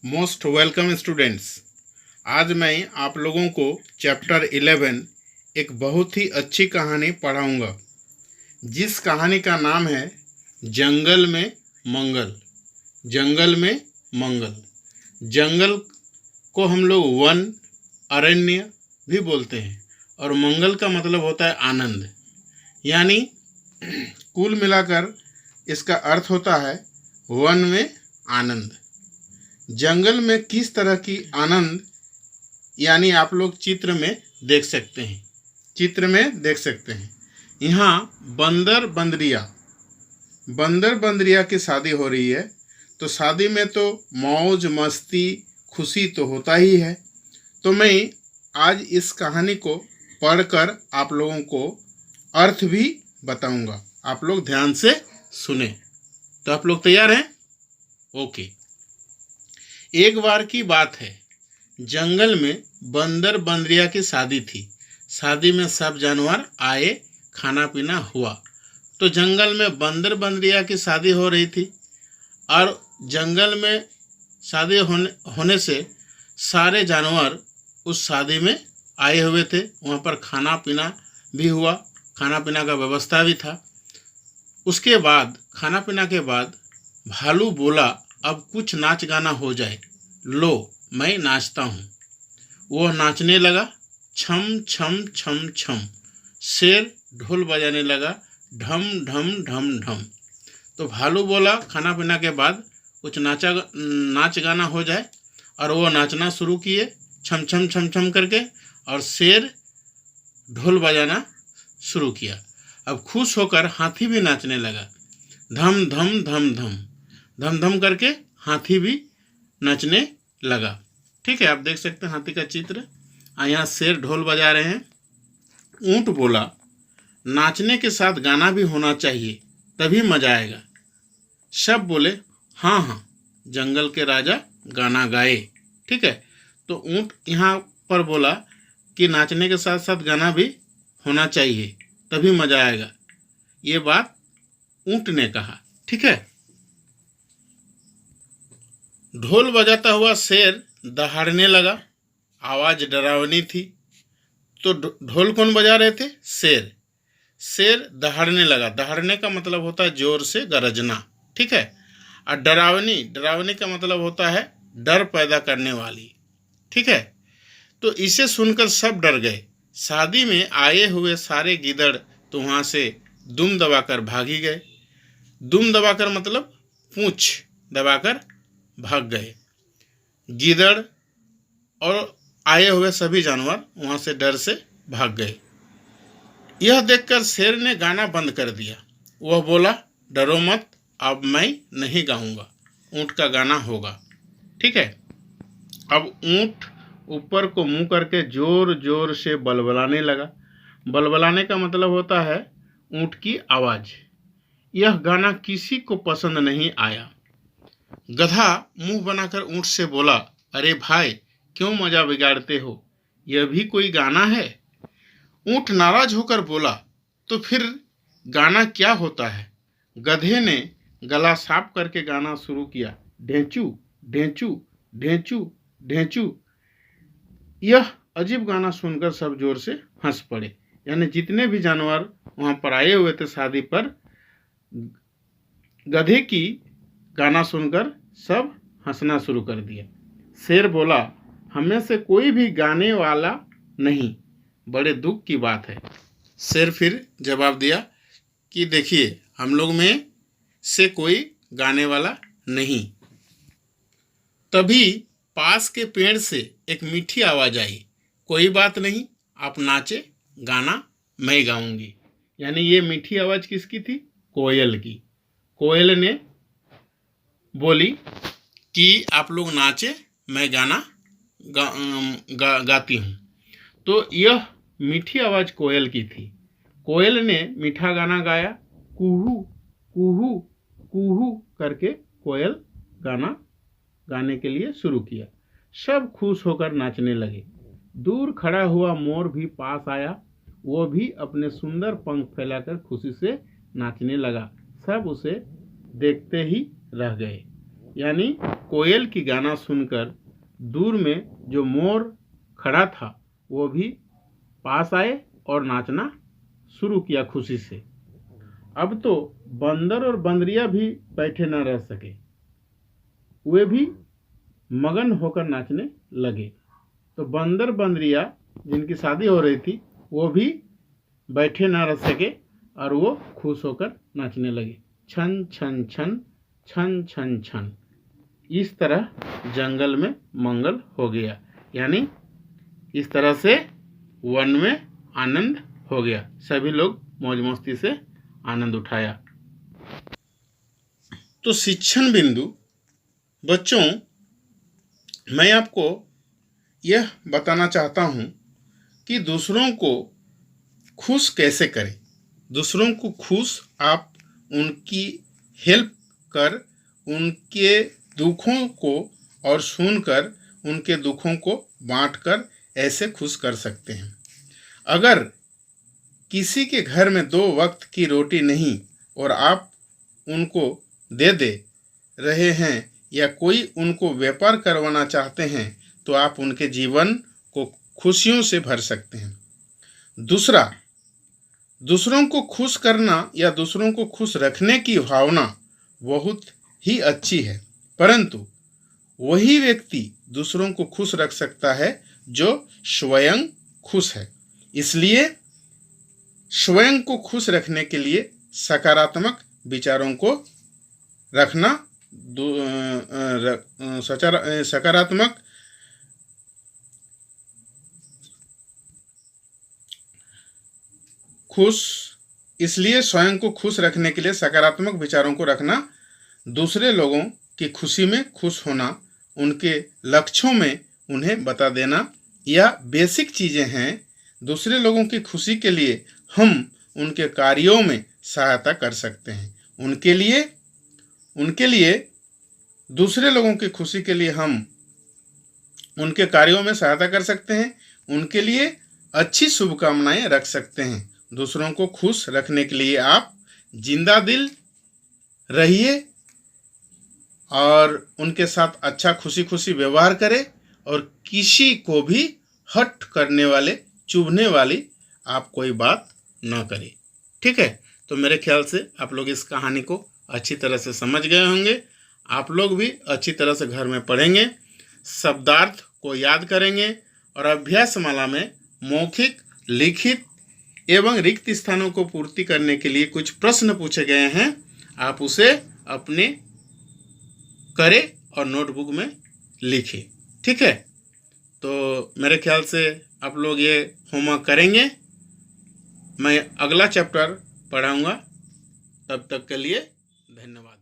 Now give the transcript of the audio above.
Most welcome students. आज मैं आप लोगों को चैप्टर 11 एक बहुत ही अच्छी कहानी पढ़ाऊंगा, जिस कहानी का नाम है जंगल में मंगल। जंगल में मंगल। जंगल को हम लोग वन, अरण्य भी बोलते हैं और मंगल का मतलब होता है आनंद। यानी कुल मिलाकर इसका अर्थ होता है वन में आनंद। जंगल में किस तरह की आनंद यानी आप लोग चित्र में देख सकते हैं। यहाँ बंदर बंदरिया की शादी हो रही है, तो शादी में तो मौज मस्ती खुशी तो होता ही है। तो मैं आज इस कहानी को पढ़कर आप लोगों को अर्थ भी बताऊंगा। आप लोग ध्यान से सुने। तो आप लोग तैयार हैं? ओके। एक बार की बात है, जंगल में बंदर बंदरिया की शादी थी। शादी में सब जानवर आए, खाना पीना हुआ। तो जंगल में बंदर बंदरिया की शादी हो रही थी और जंगल में शादी होने से सारे जानवर उस शादी में आए हुए थे। वहाँ पर खाना पीना भी हुआ, खाना पीना का व्यवस्था भी था। उसके बाद खाना पीना के बाद भालू बोला, अब कुछ नाच गाना हो जाए। लो, मैं नाचता हूँ। वह नाचने लगा, छम छम छम छम। शेर ढोल बजाने लगा, ढम ढम ढम ढम। तो भालू बोला खाना पीना के बाद कुछ नाच गाना हो जाए, और वो नाचना शुरू किए छम छम छम छम करके, और शेर ढोल बजाना शुरू किया। अब खुश होकर हाथी भी नाचने लगा, धम धम धम धम धम धम करके हाथी भी नाचने लगा। ठीक है, आप देख सकते हैं हाथी का चित्र। यहाँ शेर ढोल बजा रहे हैं। ऊंट बोला, नाचने के साथ गाना भी होना चाहिए, तभी मजा आएगा। सब बोले, हाँ हाँ, जंगल के राजा गाना गाए। ठीक है, तो ऊंट यहाँ पर बोला कि नाचने के साथ साथ गाना भी होना चाहिए, तभी मजा आएगा। ये बात ऊंट ने कहा। ठीक है। ढोल बजाता हुआ शेर दहाड़ने लगा। आवाज डरावनी थी। तो ढोल कौन बजा रहे थे? शेर दहाड़ने लगा। दहाड़ने का मतलब होता है जोर से गरजना। ठीक है। और डरावनी का मतलब होता है डर पैदा करने वाली। ठीक है। तो इसे सुनकर सब डर गए। शादी में आए हुए सारे गीदड़ तो वहां से दुम दबाकर भागी गए। दुम दबाकर मतलब पूंछ दबाकर भाग गए। गीदड़ और आए हुए सभी जानवर वहां से डर से भाग गए। यह देखकर शेर ने गाना बंद कर दिया। वह बोला, डरो मत, अब मैं नहीं गाऊंगा, ऊंट का गाना होगा। ठीक है। अब ऊंट ऊपर को मुंह करके जोर जोर से बलबलाने लगा। बलबलाने का मतलब होता है ऊंट की आवाज। यह गाना किसी को पसंद नहीं आया। गधा मुंह बनाकर ऊंट से बोला, अरे भाई, क्यों मजा बिगाड़ते हो? यह भी कोई गाना है? ऊंट नाराज होकर बोला, तो फिर गाना क्या होता है? गधे ने गला साफ करके गाना शुरू किया, ढेंचू ढेंचू ढेंचू ढेंचू। यह अजीब गाना सुनकर सब जोर से हंस पड़े। यानी जितने भी जानवर वहां पर आए हुए थे शादी पर, गधे की गाना सुनकर सब हंसना शुरू कर दिया। शेर बोला, हमें से कोई भी गाने वाला नहीं, बड़े दुख की बात है। शेर फिर जवाब दिया कि देखिए, हम लोग में से कोई गाने वाला नहीं। तभी पास के पेड़ से एक मीठी आवाज आई, कोई बात नहीं, आप नाचे, गाना मैं गाऊंगी। यानी ये मीठी आवाज किसकी थी? कोयल की। कोयल ने बोली कि आप लोग नाचे, मैं गाना गाती हूँ। तो यह मीठी आवाज कोयल की थी। कोयल ने मीठा गाना गाया, कुहू कुहू कुहू करके कोयल गाना गाने के लिए शुरू किया। सब खुश होकर नाचने लगे। दूर खड़ा हुआ मोर भी पास आया। वो भी अपने सुंदर पंख फैलाकर खुशी से नाचने लगा। सब उसे देखते ही रह गए। यानी कोयल की गाना सुनकर दूर में जो मोर खड़ा था वो भी पास आए और नाचना शुरू किया खुशी से। अब तो बंदर और बंदरिया भी बैठे न रह सके, वे भी मगन होकर नाचने लगे। तो बंदर बंदरिया जिनकी शादी हो रही थी वो भी बैठे न रह सके और वो खुश होकर नाचने लगे। छन छन छन छन छन छन। इस तरह जंगल में मंगल हो गया, यानी इस तरह से वन में आनंद हो गया। सभी लोग मौज मस्ती से आनंद उठाया। तो शिक्षण बिंदु बच्चों, मैं आपको यह बताना चाहता हूँ कि दूसरों को खुश कैसे करें। दूसरों को खुश आप उनकी हेल्प कर, उनके दुखों को और सुनकर उनके दुखों को बांटकर ऐसे खुश कर सकते हैं। अगर किसी के घर में 2 वक्त की रोटी नहीं और आप उनको दे रहे हैं या कोई उनको व्यापार करवाना चाहते हैं तो आप उनके जीवन को खुशियों से भर सकते हैं। दूसरा, दूसरों को खुश करना या दूसरों को खुश रखने की भावना बहुत ही अच्छी है, परंतु वही व्यक्ति दूसरों को खुश रख सकता है जो स्वयं खुश है। इसलिए स्वयं को खुश रखने के लिए सकारात्मक विचारों को रखना, सकारात्मक इसलिए स्वयं को खुश रखने के लिए सकारात्मक विचारों को रखना, दूसरे लोगों की खुशी में खुश होना, उनके लक्ष्यों में उन्हें बता देना, यह बेसिक चीज़ें हैं। दूसरे लोगों की खुशी के लिए हम उनके कार्यों में सहायता कर सकते हैं। उनके लिए दूसरे लोगों की खुशी के लिए हम उनके कार्यों में सहायता कर सकते हैं, उनके लिए अच्छी शुभकामनाएं रख सकते हैं। दूसरों को खुश रखने के लिए आप जिंदा दिल रहिए और उनके साथ अच्छा खुशी खुशी व्यवहार करें और किसी को भी हट करने वाले, चुभने वाली आप कोई बात ना करें। ठीक है, तो मेरे ख्याल से आप लोग इस कहानी को अच्छी तरह से समझ गए होंगे। आप लोग भी अच्छी तरह से घर में पढ़ेंगे, शब्दार्थ को याद करेंगे और अभ्यासमाला में मौखिक, लिखित एवं रिक्त स्थानों को पूर्ति करने के लिए कुछ प्रश्न पूछे गए हैं, आप उसे अपने करें और नोटबुक में लिखें। ठीक है, तो मेरे ख्याल से आप लोग ये होमवर्क करेंगे। मैं अगला चैप्टर पढ़ाऊंगा। तब तक के लिए धन्यवाद।